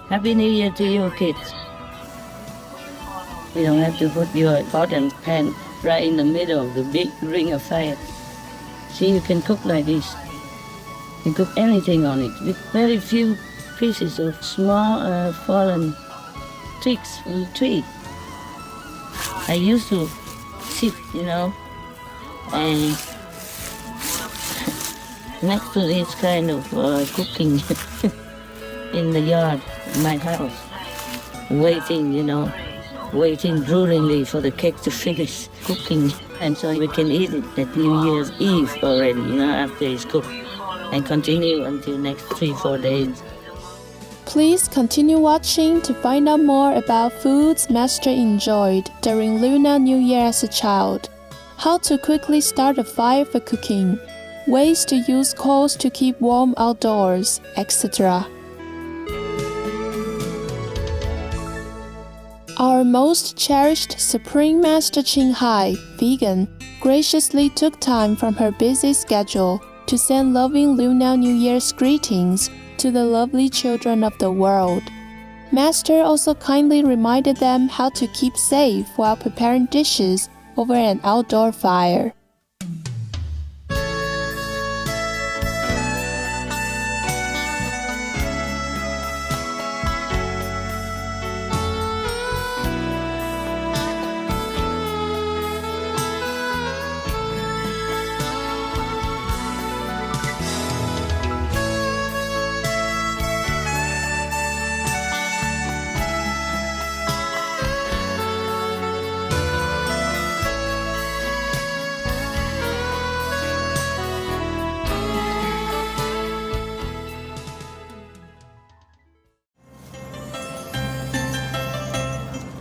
Happy New Year to you kids. You don't have to put your pot and pan right in the middle of the big ring of fire. See, you can cook like this. You can cook anything on it with very few pieces of small fallen twigs from the tree. I used to sit, and next to this kind of cooking in the yard, my house, waiting drooling for the cake to finish cooking. And so we can eat it at New Year's Eve already, after it's cooked, and continue until next 3-4 days. Please continue watching to find out more about foods Master enjoyed during Lunar New Year as a child, how to quickly start a fire for cooking, ways to use coals to keep warm outdoors, etc. Our most cherished Supreme Master Qinghai, vegan, graciously took time from her busy schedule to send loving Lunar New Year's greetings to the lovely children of the world. Master also kindly reminded them how to keep safe while preparing dishes over an outdoor fire.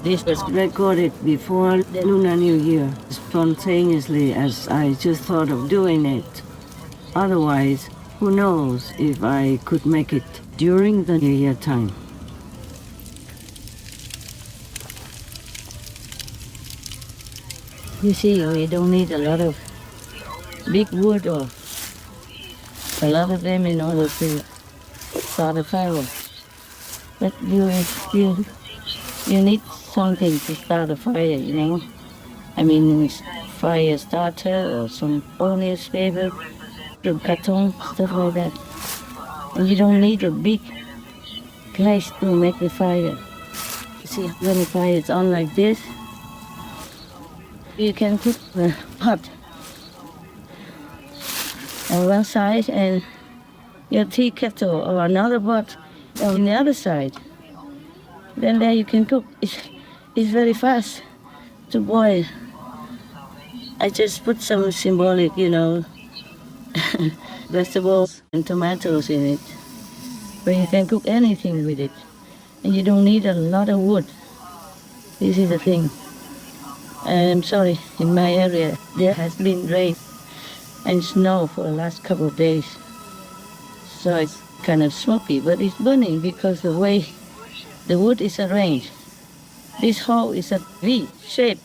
This was recorded before the Lunar New Year, spontaneously as I just thought of doing it. Otherwise, who knows if I could make it during the New Year time. You see, we don't need a lot of big wood or a lot of them in order to start a fire. But you need something to start a fire, I mean, fire starter or some old newspaper, some carton, stuff like that. And you don't need a big place to make the fire. You see, when the fire is on like this, you can put the pot on one side and your tea kettle or another pot on the other side. Then there you can cook. It's very fast to boil. I just put some symbolic, vegetables and tomatoes in it. But you can cook anything with it. And you don't need a lot of wood. This is the thing. I'm sorry, in my area there has been rain and snow for the last couple of days. So it's kind of smoky, but it's burning because the way the wood is arranged. This hole is a V-shaped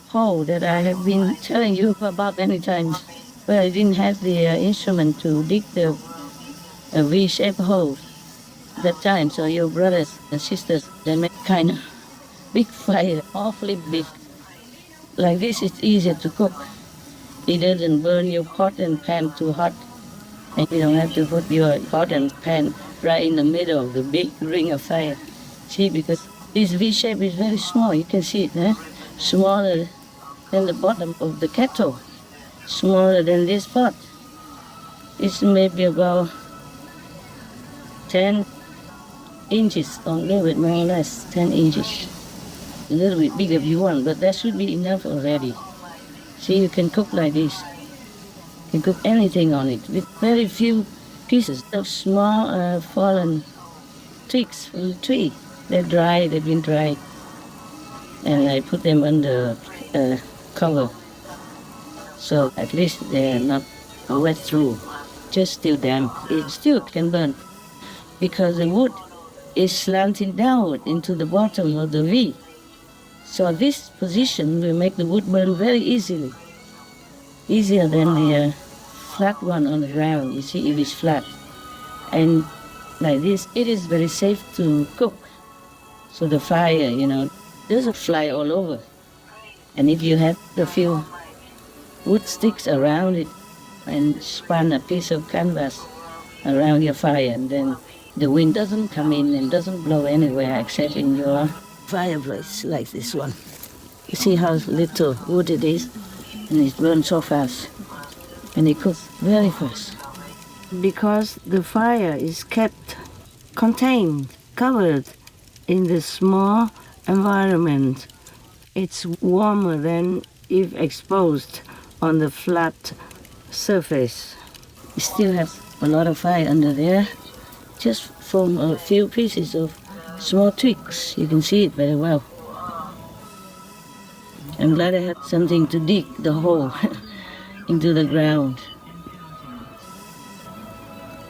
hole that I have been telling you about many times, but I didn't have the instrument to dig the V-shaped hole that time. So your brothers and sisters, they make kind of big fire, awfully big. Like this, it's easier to cook. It doesn't burn your pot and pan too hot. And you don't have to put your pot and pan right in the middle of the big ring of fire. See, because this V shape is very small. You can see it, smaller than the bottom of the kettle, smaller than this pot. It's maybe about 10 inches, or a little bit more or less, 10 inches. A little bit bigger if you want, but that should be enough already. See, you can cook like this. You can cook anything on it with very few pieces of small fallen twigs from the tree. They're dry, they've been dried. And I put them under cover. So at least they're not wet through, just still damp. It still can burn because the wood is slanting downward into the bottom of the V. So this position will make the wood burn very easily. Easier than the flat one on the ground, you see, if it's flat. And like this, it is very safe to cook. So the fire, doesn't fly all over. And if you have a few wood sticks around it and span a piece of canvas around your fire, and then the wind doesn't come in and doesn't blow anywhere except in your fireplace like this one. You see how little wood it is, and it burns so fast, and it cooks very fast. Because the fire is kept contained, covered in the small environment, it's warmer than if exposed on the flat surface. It still has a lot of fire under there, just from a few pieces of small twigs. You can see it very well. I'm glad I had something to dig the hole into the ground.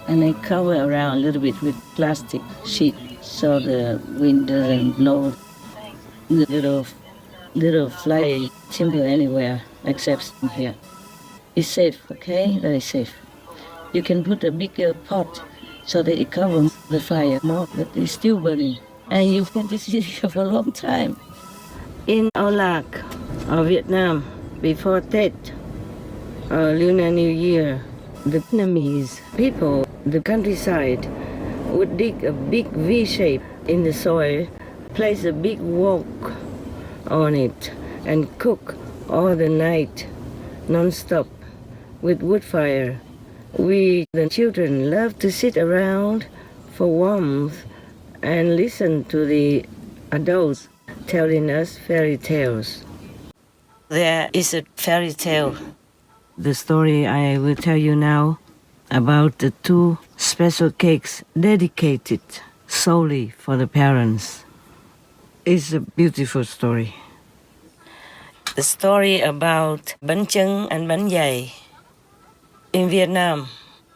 And I cover around a little bit with plastic sheet so the wind doesn't blow the little fly timber anywhere except here. It's safe, okay? Very safe. You can put a bigger pot so that it covers the fire more, but it's still burning. And you can just sit here for a long time. In Olac of Vietnam, before Tết, Lunar New Year, the Vietnamese people, the countryside, would dig a big V shape in the soil, place a big wok on it, and cook all the night, non-stop, with wood fire. We, the children, love to sit around for warmth and listen to the adults telling us fairy tales. There is a fairy tale, the story I will tell you now, about the two special cakes dedicated solely for the parents. It's a beautiful story. The story about bánh chưng and bánh dày. In Vietnam,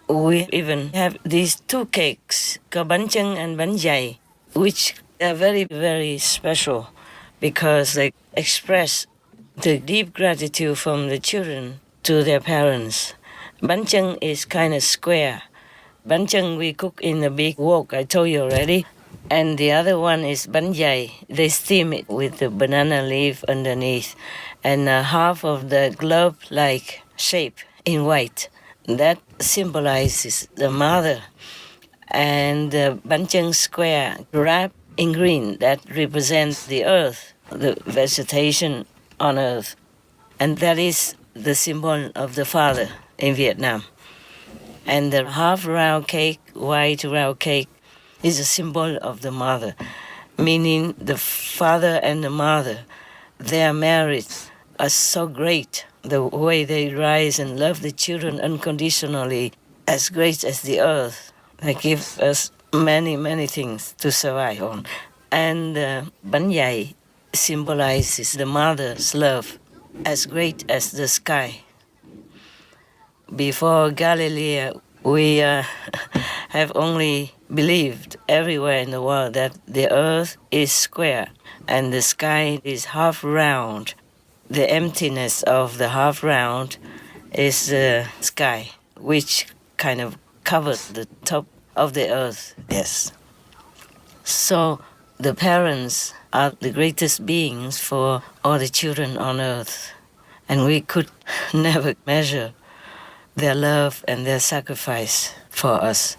we even have these two cakes, called bánh chưng and bánh dày, which are very, very special because they express the deep gratitude from the children to their parents. Bánh chưng is kind of square. Bánh chưng we cook in a big wok, I told you already. And the other one is bánh dày. They steam it with the banana leaf underneath and half of the globe-like shape in white. That symbolizes the mother. And the bánh chưng square wrapped in green, that represents the earth, the vegetation on earth. And that is the symbol of the father in Vietnam. And the half round cake, white round cake, is a symbol of the mother, meaning the father and the mother, their marriage are so great. The way they rise and love the children unconditionally, as great as the earth. They give us many, many things to survive on. And bánh dày symbolizes the mother's love, as great as the sky. Before Galilee, we have only believed everywhere in the world that the earth is square and the sky is half round. The emptiness of the half round is the sky, which kind of covers the top of the earth, yes. So the parents are the greatest beings for all the children on earth, and we could never measure their love and their sacrifice for us.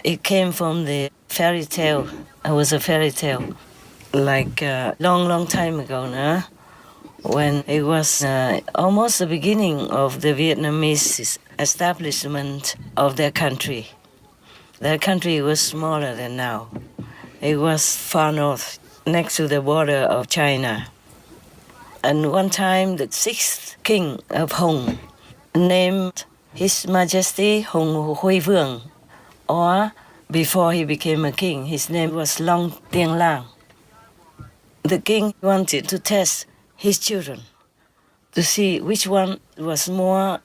It came from the fairy tale. It was a fairy tale like a long, long time ago now, when it was almost the beginning of the Vietnamese establishment of their country. Their country was smaller than now. It was far north, next to the border of China. And one time, the sixth king of Hong, named His Majesty Hong Huy Vương, or before he became a king, his name was Long Tiên Lang. The king wanted to test his children to see which one was more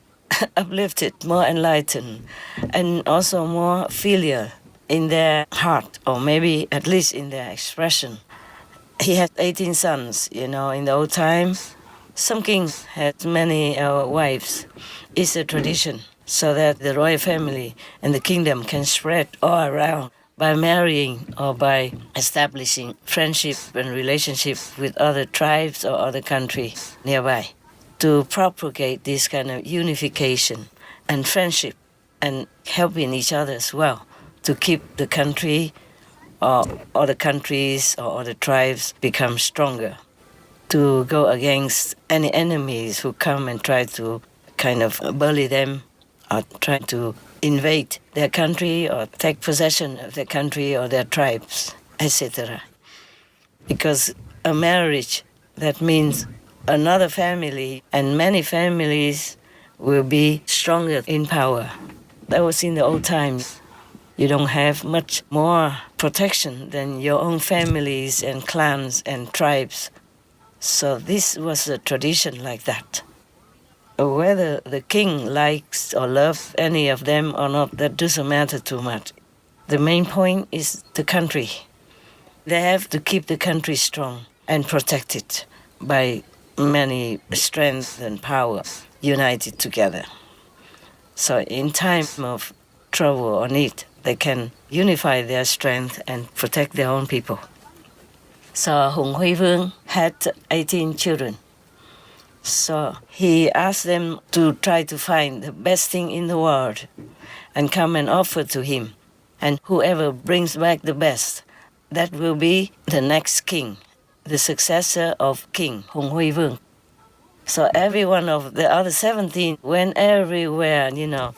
uplifted, more enlightened, and also more filial in their heart, or maybe at least in their expression. He had 18 sons, in the old times. Some kings had many wives. It's a tradition. so that the royal family and the kingdom can spread all around by marrying or by establishing friendship and relationship with other tribes or other countries nearby, to propagate this kind of unification and friendship and helping each other as well to keep the country or other countries or other tribes become stronger, to go against any enemies who come and try to kind of bully them or try to invade their country or take possession of their country or their tribes, etc. Because a marriage, that means another family and many families will be stronger in power. That was in the old times. You don't have much more protection than your own families and clans and tribes. So this was a tradition like that. Whether the king likes or loves any of them or not, that doesn't matter too much. The main point is the country. They have to keep the country strong and protected by many strength and power united together. So in time of trouble or need, they can unify their strength and protect their own people. So Hùng Huy Vương had 18 children. So he asked them to try to find the best thing in the world and come and offer to him. And whoever brings back the best, that will be the next king, the successor of King Hùng Huy Vương. So every one of the other 17 went everywhere,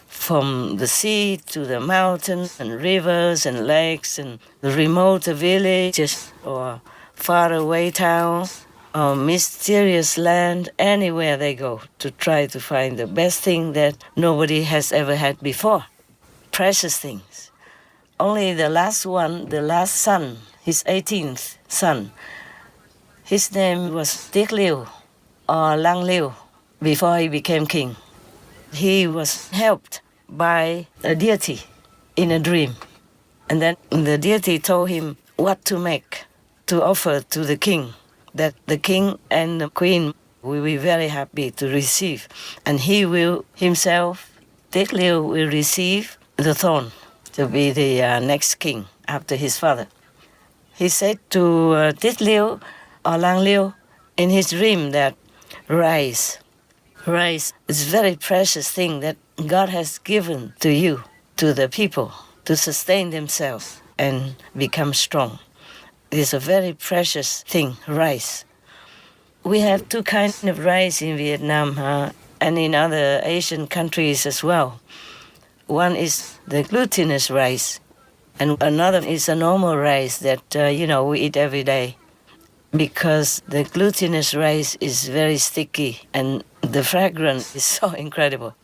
from the sea to the mountains and rivers and lakes and the remote villages or faraway town or mysterious land, anywhere they go to try to find the best thing that nobody has ever had before. Precious things. Only the last one, the last son, his 18th son, his name was Tiết Liêu or Lang Liêu before he became king. He was helped by a deity in a dream. And then the deity told him what to make, to offer to the king, that the king and the queen will be very happy to receive. And he will himself, Tiết Liêu, will receive the throne to be the next king after his father. He said to Tiết Liêu or Lang Liêu in his dream that rice is a very precious thing that God has given to you, to the people, to sustain themselves and become strong. It is a very precious thing, rice. We have two kinds of rice in Vietnam and in other Asian countries as well. One is the glutinous rice, and another is a normal rice that, we eat every day. Because the glutinous rice is very sticky and the fragrance is so incredible.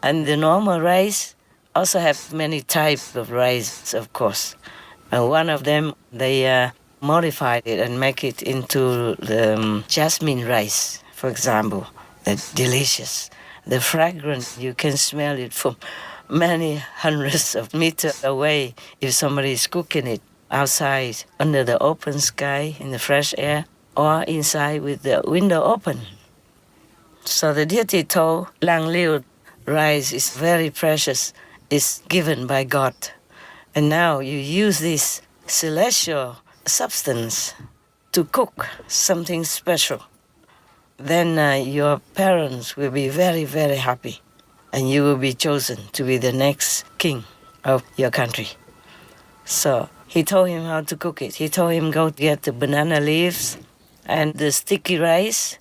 And the normal rice also have many types of rice, of course. And one of them, they modified it and make it into the jasmine rice, for example. That's delicious. The fragrance, you can smell it from many hundreds of meters away if somebody is cooking it outside under the open sky in the fresh air or inside with the window open. So the deity told Lang Liu, rice is very precious, it's given by God. And now you use this celestial substance to cook something special. Then your parents will be very, very happy and you will be chosen to be the next king of your country. So he told him how to cook it. He told him go get the banana leaves and the sticky rice.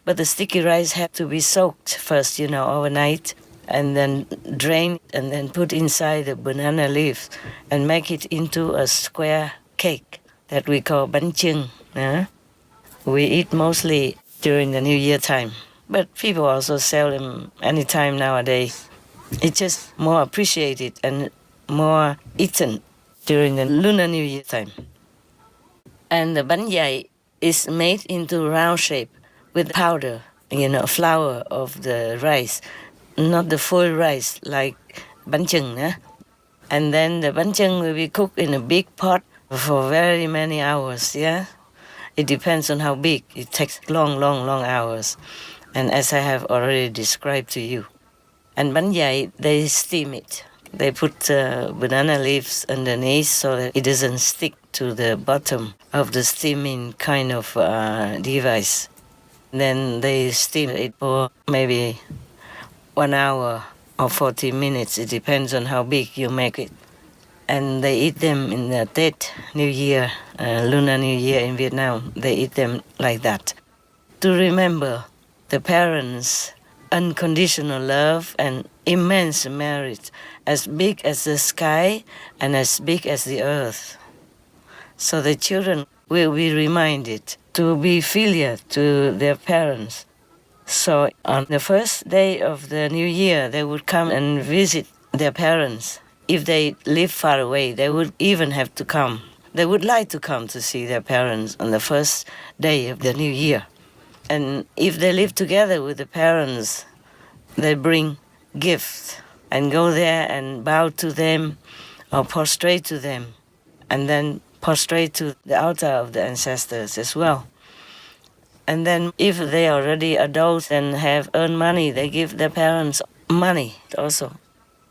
But the sticky rice had to be soaked first, overnight, and then drained and then put inside the banana leaves and make it into a square cake that we call bánh chưng. We eat mostly during the New Year time, but people also sell them anytime nowadays. It's just more appreciated and more eaten during the Lunar New Year time. And the bánh dày is made into round shape with powder, flour of the rice, not the full rice like bánh chưng. And then the bánh chưng will be cooked in a big pot for very many hours, It depends on how big. It takes long, long, long hours. And as I have already described to you. And banyai, they steam it. They put banana leaves underneath so that it doesn't stick to the bottom of the steaming kind of device. Then they steam it for maybe 1 hour or 40 minutes. It depends on how big you make it. And they eat them in the Tết, New Year, Lunar New Year in Vietnam. They eat them like that. To remember the parents' unconditional love and immense merit, as big as the sky and as big as the earth. So the children will be reminded to be filial to their parents. So on the first day of the new year, they would come and visit their parents. If they live far away, they would even have to come. They would like to come to see their parents on the first day of the new year. And if they live together with the parents, they bring gifts and go there and bow to them or prostrate to them, and then prostrate to the altar of the ancestors as well. And then if they are already adults and have earned money, they give their parents money also,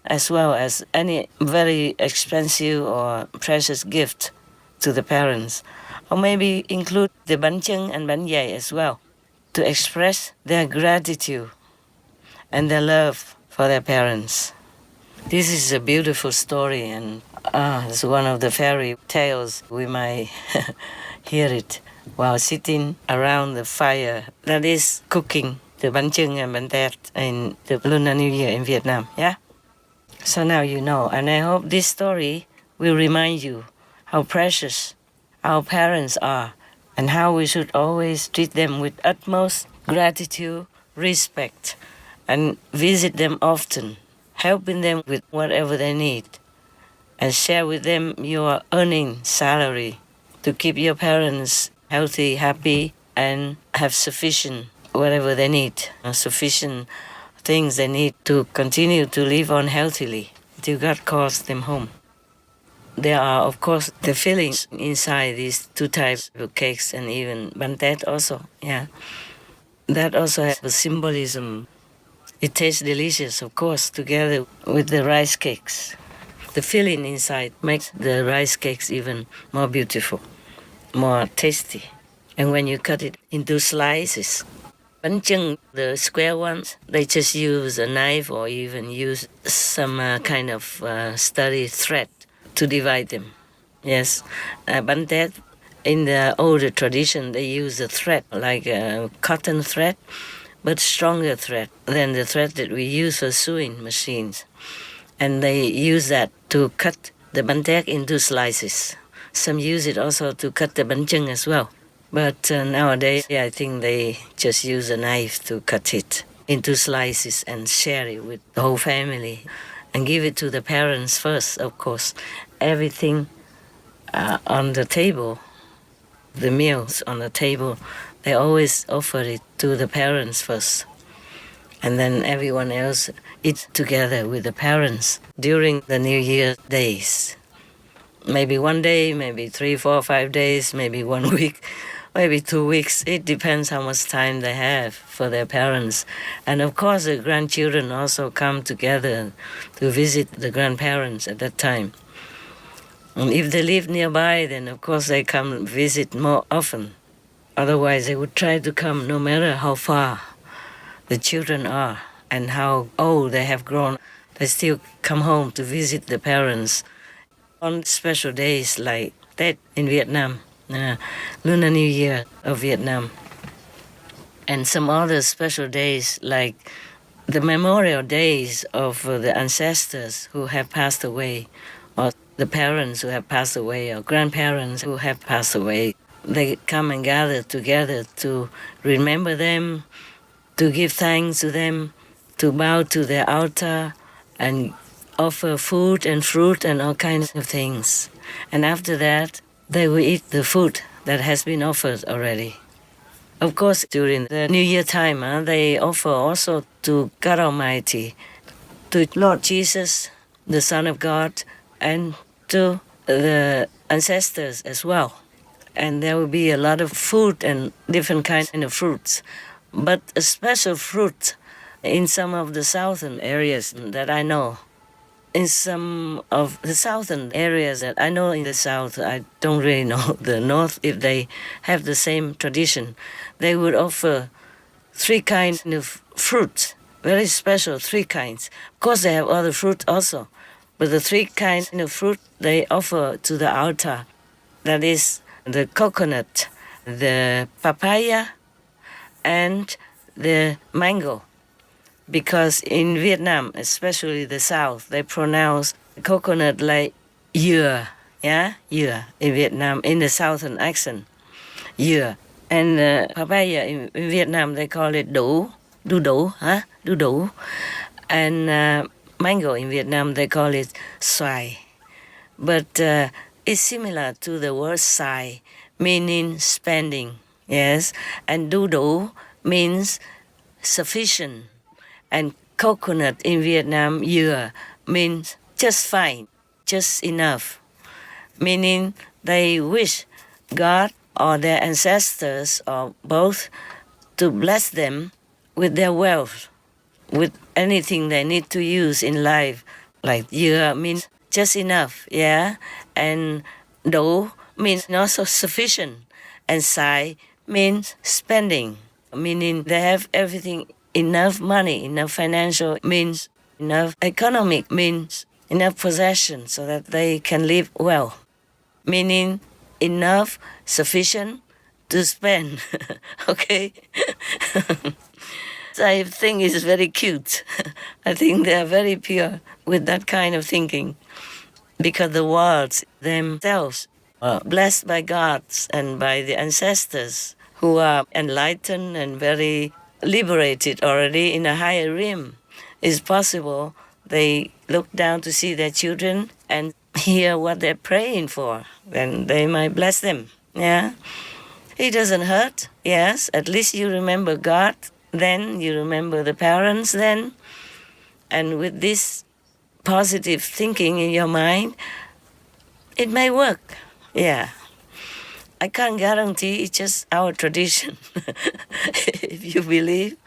as well as any very expensive or precious gift to the parents. Or maybe include the bánh chưng and bánh dày as well, to express their gratitude and their love for their parents. This is a beautiful story, and it's one of the fairy tales. We might hear it while sitting around the fire that is cooking the bánh chưng and bánh tét in the Lunar New Year in Vietnam, yeah? So now you know, and I hope this story will remind you how precious our parents are and how we should always treat them with utmost gratitude, respect, and visit them often, helping them with whatever they need, and share with them your earning salary to keep your parents healthy, happy, and have sufficient whatever they need, sufficient things they need to continue to live on healthily till God calls them home. There are, of course, the fillings inside these two types of cakes and even bánh tét also, yeah. That also has a symbolism. It tastes delicious, of course, together with the rice cakes. The filling inside makes the rice cakes even more beautiful, more tasty. And when you cut it into slices, bánh chưng, the square ones, they just use a knife or even use some kind of sturdy thread to divide them. Yes, bánh tét, in the older tradition, they use a thread, like a cotton thread, but stronger thread than the thread that we use for sewing machines. And they use that to cut the bánh tét into slices. Some use it also to cut the bánh chưng as well. But nowadays, I think they just use a knife to cut it into slices and share it with the whole family and give it to the parents first, of course. Everything on the table, the meals on the table, they always offer it to the parents first. And then everyone else eats together with the parents during the New Year days. Maybe 1 day, maybe 3, 4, 5 days, maybe 1 week, maybe 2 weeks. It depends how much time they have for their parents. And of course, the grandchildren also come together to visit the grandparents at that time. And if they live nearby, then of course they come visit more often. Otherwise, they would try to come no matter how far the children are and how old they have grown. They still come home to visit the parents on special days like that in Vietnam, Lunar New Year of Vietnam. And some other special days like the memorial days of the ancestors who have passed away, or the parents who have passed away, or grandparents who have passed away. They come and gather together to remember them, to give thanks to them, to bow to their altar and offer food and fruit and all kinds of things. And after that, they will eat the food that has been offered already. Of course, during the New Year time, they offer also to God Almighty, to Lord Jesus, the Son of God, and to the ancestors as well. And there will be a lot of food and different kinds of fruits. But a special fruit in some of the southern areas that I know. In some of the southern areas that I know in the south, I don't really know the north if they have the same tradition. They would offer 3 kinds of fruit, very special 3 kinds. Of course, they have other fruit also, but the 3 kinds of fruit they offer to the altar, that is the coconut, the papaya, and the mango. Because in Vietnam, especially the south, they pronounce coconut like dừa, yeah, dừa in Vietnam, in the southern accent, dừa. And papaya in Vietnam, they call it đu, huh, đu. And mango in Vietnam, they call it xoài. But it's similar to the word xài, meaning spending, yes. And đu means sufficient. And coconut in Vietnam, dừa, means just fine, just enough. Meaning they wish God or their ancestors or both to bless them with their wealth, with anything they need to use in life. Like dừa means just enough, yeah? And đu means not so sufficient. And xài means spending, meaning they have everything, enough money, enough financial means, enough economic means, enough possession so that they can live well. Meaning enough, sufficient to spend. Okay? So I think it's very cute. I think they are very pure with that kind of thinking, because the words themselves are blessed by gods and by the ancestors who are enlightened and very liberated already in a higher realm. It's possible they look down to see their children and hear what they're praying for, then they might bless them. Yeah, it doesn't hurt. Yes, at least you remember God, then you remember the parents then, and with this positive thinking in your mind, it may work. Yeah, I can't guarantee, it's just our tradition. If you believe,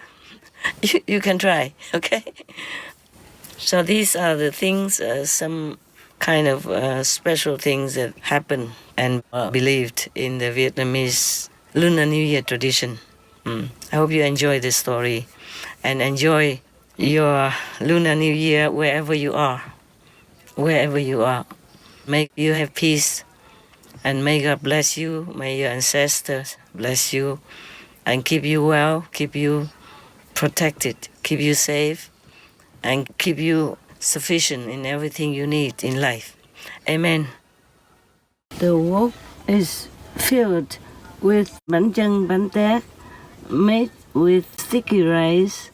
you can try, okay? So these are the things, some kind of special things that happen and believed in the Vietnamese Lunar New Year tradition. I hope you enjoy this story and enjoy your Lunar New Year wherever you are. Wherever you are. May you have peace. And may God bless you, may your ancestors bless you, and keep you well, keep you protected, keep you safe, and keep you sufficient in everything you need in life. Amen. The wok is filled with bánh chưng, bánh tét, made with sticky rice,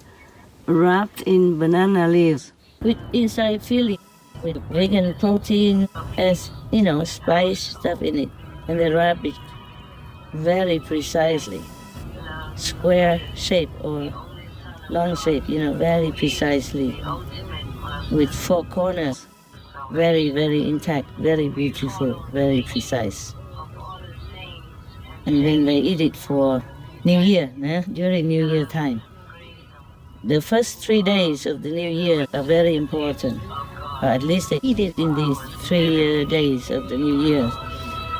wrapped in banana leaves, with inside filling with vegan protein, as spice stuff in it, and they wrap it very precisely, square shape or long shape, very precisely, with 4 corners, very, very intact, very beautiful, very precise. And then they eat it for New Year, during New Year time. The first 3 days of the New Year are very important. At least they eat it in these 3 days of the New Year,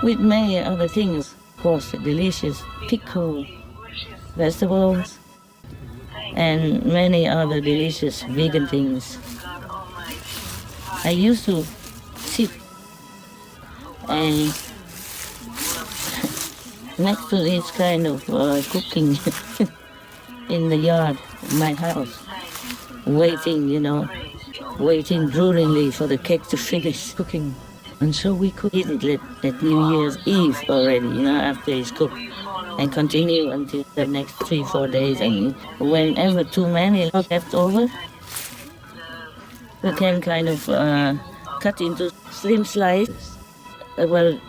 with many other things. Of course, delicious pickled vegetables and many other delicious vegan things. I used to sit and next to this kind of cooking in the yard of my house, waiting droolingly for the cake to finish cooking. And so we could eat it at New Year's Eve already, after it's cooked, and continue until the next 3-4 days. And whenever too many are left over, we can kind of cut into slim slices.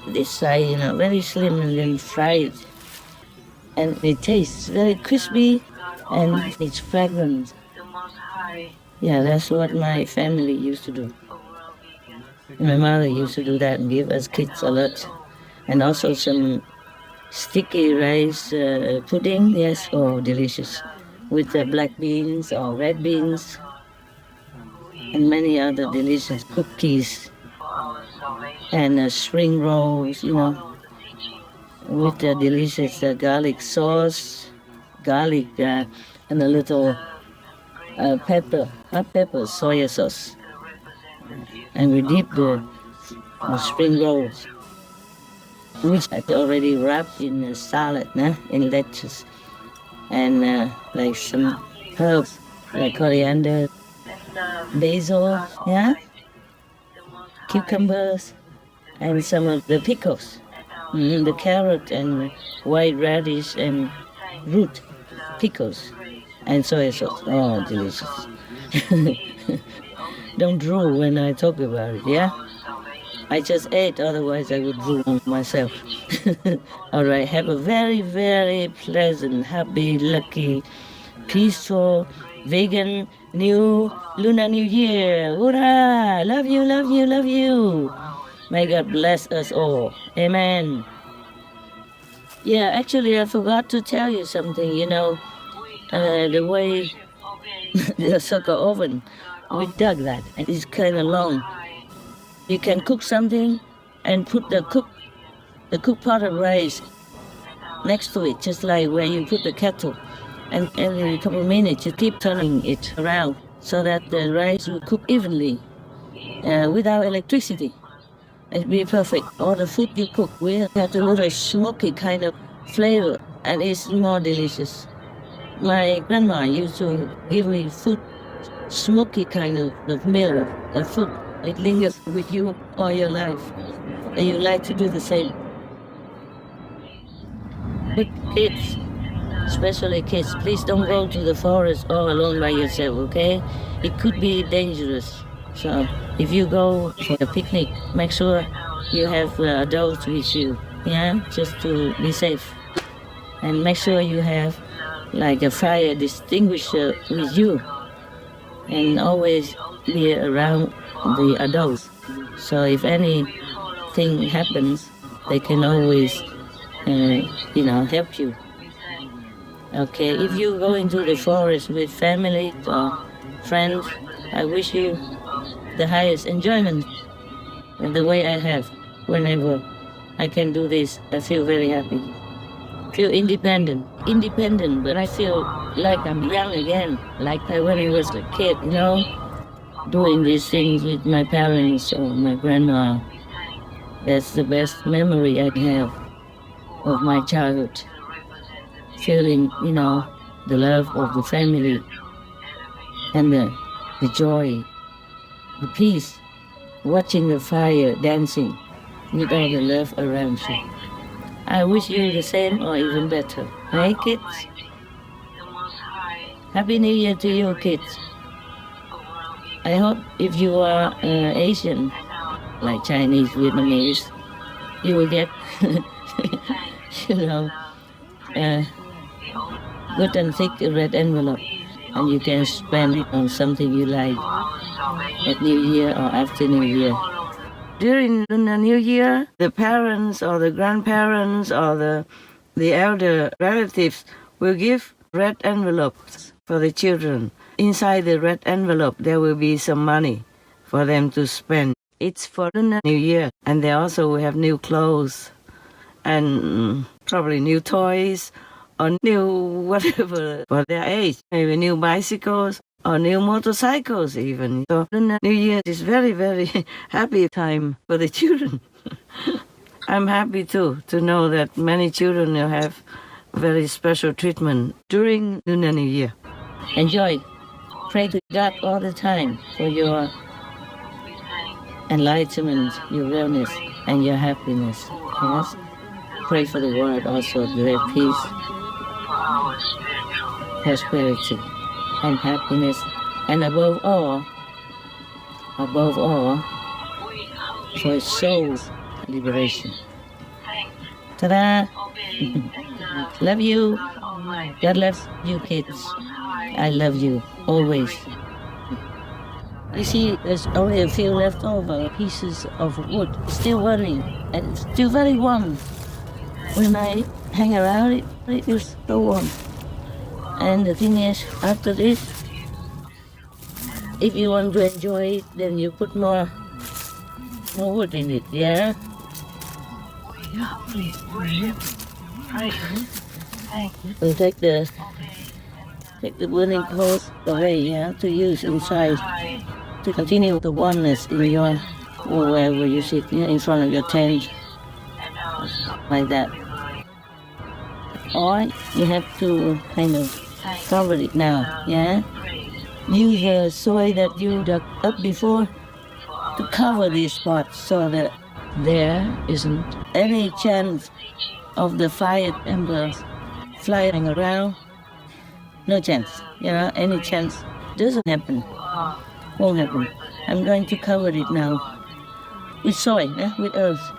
This size, very slim, and then fry it. And it tastes very crispy and it's fragrant. Yeah, that's what my family used to do. My mother used to do that and give us kids a lot. And also some sticky rice pudding, yes, delicious. with the black beans or red beans and many other delicious cookies and spring rolls, with the delicious garlic sauce, garlic and a little pepper, not pepper, soy sauce. And we dip the spring rolls, which I already wrapped in a salad, in lettuce, and like some herbs like coriander, basil, cucumbers, and some of the pickles, the carrot and white radish and root pickles, and soy sauce. Oh, delicious. Don't drool when I talk about it, yeah? I just ate, otherwise I would drool on myself. All right, have a very, very pleasant, happy, lucky, peaceful, vegan, new Lunar New Year. Hoorah! Love you, love you, love you. May God bless us all. Amen. Yeah, actually, I forgot to tell you something. The way the circle oven, we dug that, and it's kind of long. You can cook something and put the cooked pot of rice next to it, just like where you put the kettle. And every couple of minutes, you keep turning it around so that the rice will cook evenly without electricity. It'll be perfect. All the food you cook will have a little smoky kind of flavor, and it's more delicious. My grandma used to give me food, smoky kind of meal, and food. It lingers with you all your life, and you like to do the same. But kids, especially kids, please don't go to the forest all alone by yourself, okay? It could be dangerous. So if you go for a picnic, make sure you have adults with you, just to be safe. And make sure you have like a fire extinguisher with you, and always be around the adults. So if anything happens, they can always, help you. Okay, if you go into the forest with family or friends, I wish you the highest enjoyment. And the way I have, whenever I can do this, I feel very happy. Feel independent, but I feel like I'm young again, like when I was a kid, doing these things with my parents or my grandma. That's the best memory I have of my childhood. Feeling, the love of the family and the joy, the peace, watching the fire dancing with all the love around you. I wish you the same or even better. Hey, kids? Happy New Year to you, kids. I hope if you are Asian, like Chinese, Vietnamese, you will get, good and thick red envelope, and you can spend it on something you like at New Year or after New Year. During the New Year, the parents or the grandparents or the elder relatives will give red envelopes for the children. Inside the red envelope, there will be some money for them to spend. It's for the New Year, and they also will have new clothes and probably new toys or new whatever for their age, maybe new bicycles or new motorcycles even. So the New Year is very, very happy time for the children. I'm happy too to know that many children will have very special treatment during the New Year. Enjoy. Pray to God all the time for your enlightenment, your wellness, and your happiness. Yes? Pray for the world also to have peace, prosperity, and happiness, and above all, for soul's liberation. Ta-da! Love you. God loves you, kids. I love you, always. You see, there's only a few left over pieces of wood, still burning, and it's still very warm. When I hang around it, it is so warm. And the thing is, after this, if you want to enjoy it, then you put more wood in it, yeah? So take the burning coals away, yeah, to use inside to continue the oneness in your or wherever you sit, yeah, in front of your tent, like that. Or you have to kind of cover it now, yeah? Use the soil that you dug up before to cover these spots so that there isn't any chance of the fire embers flying around. No chance, any chance doesn't happen, won't happen. I'm going to cover it now with soil, with earth.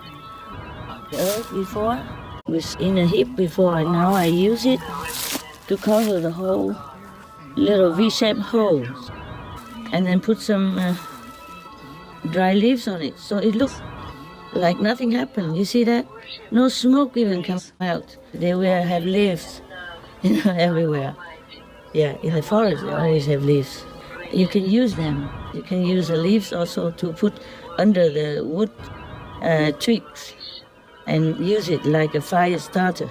The earth before was in a heap before, and now I use it to cover the whole little V-shaped holes, and then put some dry leaves on it, so it looks like nothing happened. You see that? No smoke even comes out. They will have leaves, everywhere. Yeah, in the forest they always have leaves. You can use them. You can use the leaves also to put under the wood twigs and use it like a fire starter.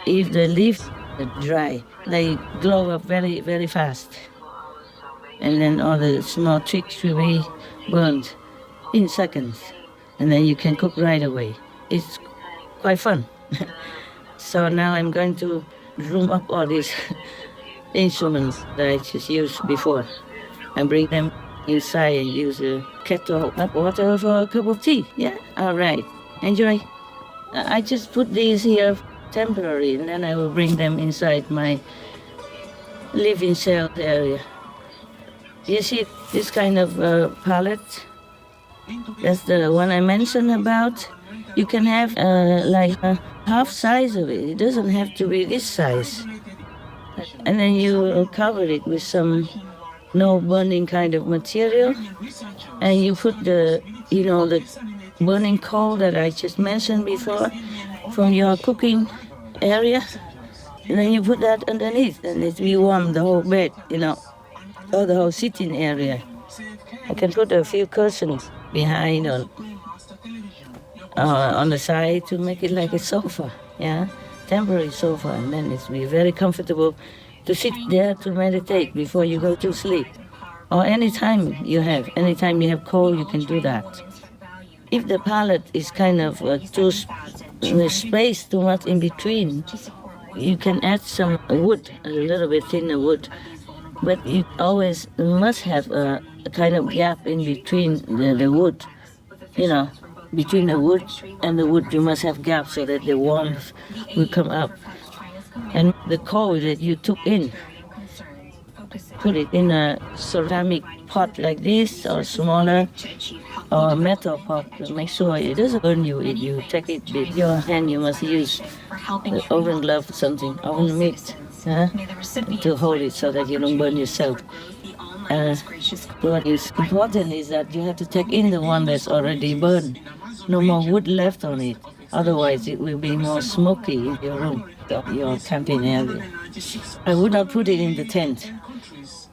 If the leaves are dry, they glow up very, very fast. And then all the small twigs will be burned in seconds. And then you can cook right away. It's quite fun. So now I'm going to room up all these instruments that I just used before and bring them inside and use a kettle of water for a cup of tea. Yeah, all right. Enjoy. I just put these here temporary, and then I will bring them inside my living cell area. You see this kind of palette? That's the one I mentioned about. You can have like half size of it. It doesn't have to be this size. And then you cover it with some no burning kind of material, and you put the burning coal that I just mentioned before from your cooking area, and then you put that underneath, and it will warm the whole bed, or the whole sitting area. I can put a few cushions behind on the side to make it like a sofa, yeah, temporary sofa, and then it's be very comfortable to sit there to meditate before you go to sleep. Or anytime you have cold, you can do that. If the palette is kind of space too much in between, you can add some wood, a little bit thinner wood, but you always must have a kind of gap in between the wood, between the wood and the wood you must have gaps so that the warmth will come up. And the coal that you took in, put it in a ceramic pot like this or smaller, or a metal pot. Make sure it doesn't burn you if you take it with your hand. You must use the oven glove or something, oven mitt, to hold it so that you don't burn yourself. What is important is that you have to take in the one that's already burned. No more wood left on it. Otherwise, it will be more smoky in your room, your camping area. I would not put it in the tent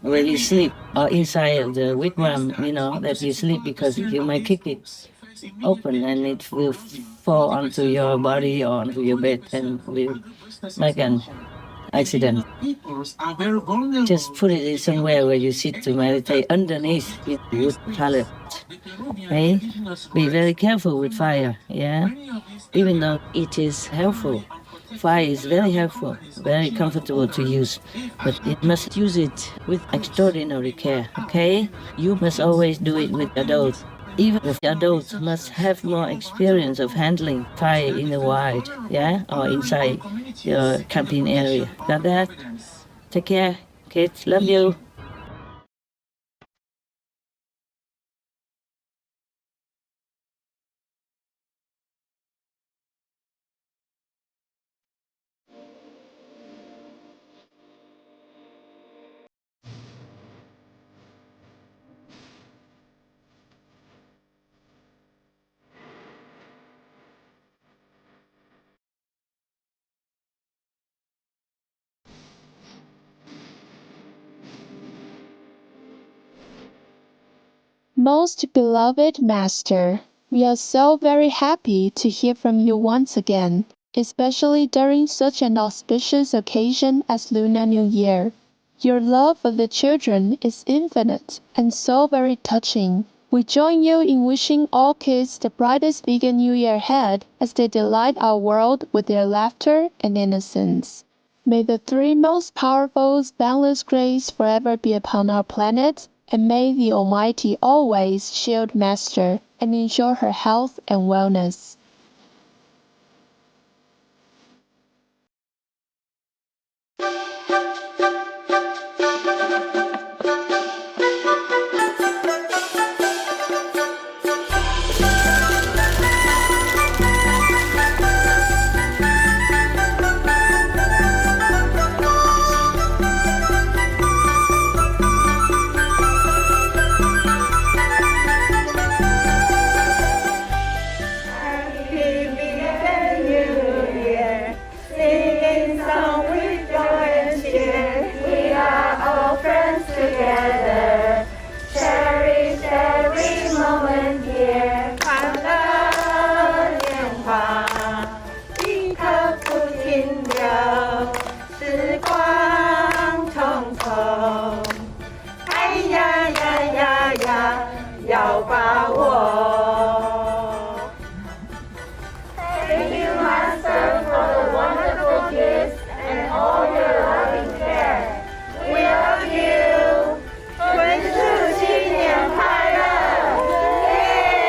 where you sleep or inside the wigwam, that you sleep, because you might kick it open and it will fall onto your body or onto your bed and will make an accident. Just put it in somewhere where you sit to meditate underneath the wood pallet. Okay? Be very careful with fire, yeah? Even though it is helpful. Fire is very helpful, very comfortable to use, but you must use it with extraordinary care, okay? You must always do it with adults. Even the adults must have more experience of handling fire in the wild, yeah? Or inside your camping area. Got that? Take care, kids. Love you. Most beloved Master, we are so very happy to hear from you once again, especially during such an auspicious occasion as Lunar New Year. Your love for the children is infinite and so very touching. We join you in wishing all kids the brightest vegan New Year ahead as they delight our world with their laughter and innocence. May the three most powerful, boundless grace forever be upon our planet, and may the Almighty always shield Master and ensure her health and wellness. Thank you, Master, for the wonderful gifts and all your loving care. We love you. 祝新年快乐! Yay!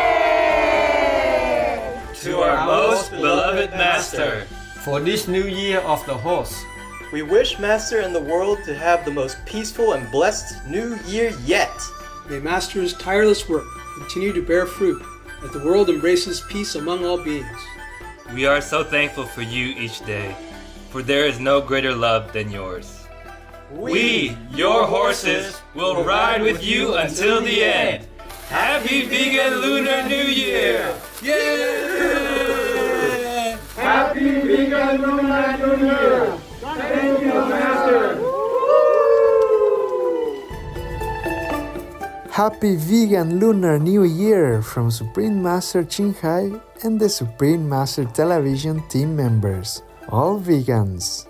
To our most beloved Master, for this new year of the horse, we wish Master and the world to have the most peaceful and blessed new year yet. May Master's tireless work continue to bear fruit as the world embraces peace among all beings. we are so thankful for you each day, for there is no greater love than yours. We, your horses, will ride with you until the end. Happy Vegan Lunar New Year! Yay! Happy Vegan Lunar New Year! Thank you, Master! Happy Vegan Lunar New Year from Supreme Master Qinghai and the Supreme Master Television team members, all vegans.